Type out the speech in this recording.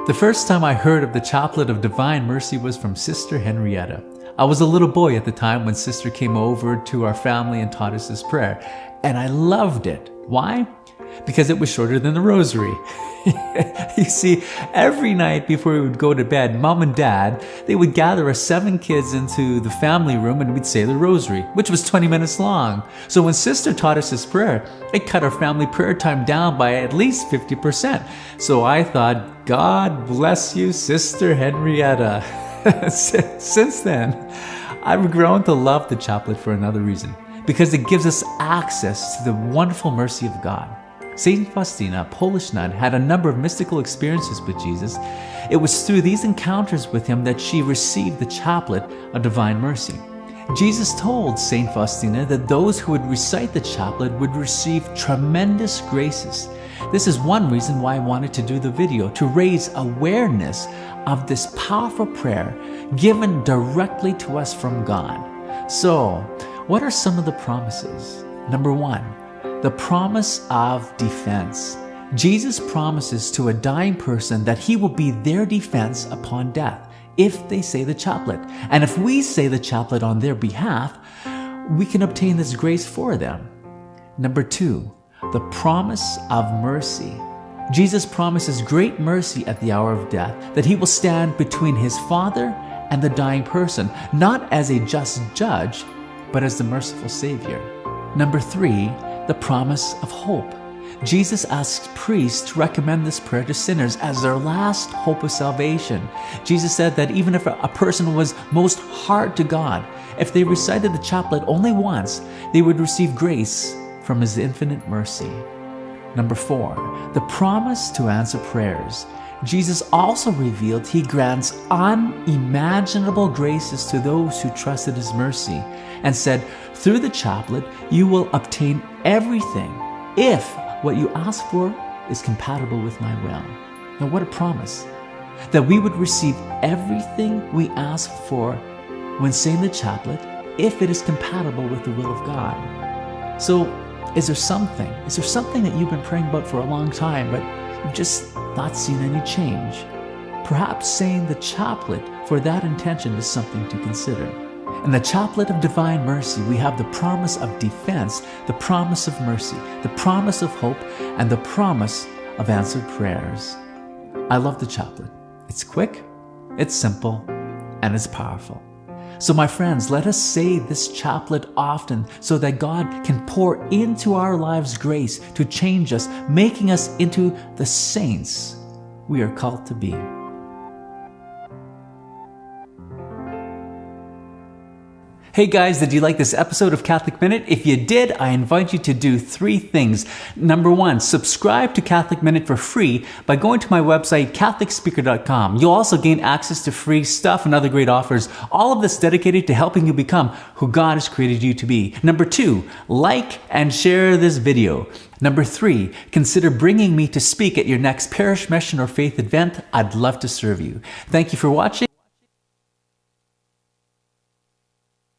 The first time I heard of the Chaplet of Divine Mercy was from Sister Henrietta. I was a little boy at the time when Sister came over to our family and taught us this prayer, and I loved it. Why? Because it was shorter than the rosary. You see, every night before we would go to bed, Mom and Dad, they would gather us 7 kids into the family room and we'd say the rosary, which was 20 minutes long. So when Sister taught us this prayer, it cut our family prayer time down by at least 50%. So I thought, God bless you, Sister Henrietta. Since then, I've grown to love the chaplet for another reason, because it gives us access to the wonderful mercy of God. Saint Faustina, a Polish nun, had a number of mystical experiences with Jesus. It was through these encounters with him that she received the chaplet of divine mercy. Jesus told Saint Faustina that those who would recite the chaplet would receive tremendous graces. This is one reason why I wanted to do the video, to raise awareness of this powerful prayer given directly to us from God. So, what are some of the promises? Number 1, the promise of defense. Jesus promises to a dying person that he will be their defense upon death if they say the chaplet. And if we say the chaplet on their behalf, we can obtain this grace for them. Number 2, the promise of mercy. Jesus promises great mercy at the hour of death, that he will stand between his Father and the dying person, not as a just judge, but as the merciful Savior. Number 3, the promise of hope. Jesus asks priests to recommend this prayer to sinners as their last hope of salvation. Jesus said that even if a person was most hard to God, if they recited the chaplet only once, they would receive grace from his infinite mercy. Number 4, the promise to answer prayers. Jesus also revealed he grants unimaginable graces to those who trust in his mercy, and said, through the chaplet you will obtain everything if what you ask for is compatible with my will. Now what a promise! That we would receive everything we ask for when saying the chaplet if it is compatible with the will of God. So is there something that you've been praying about for a long time, but you've just not seen any change? Perhaps saying the chaplet for that intention is something to consider. In the chaplet of divine mercy, we have the promise of defense, the promise of mercy, the promise of hope, and the promise of answered prayers. I love the chaplet. It's quick, it's simple, and it's powerful. So my friends, let us say this chaplet often so that God can pour into our lives grace to change us, making us into the saints we are called to be. Hey guys, did you like this episode of Catholic Minute? If you did, I invite you to do 3 things. Number 1, subscribe to Catholic Minute for free by going to my website, catholicspeaker.com. You'll also gain access to free stuff and other great offers. All of this dedicated to helping you become who God has created you to be. Number 2, like and share this video. Number 3, consider bringing me to speak at your next parish, mission, or faith event. I'd love to serve you. Thank you for watching.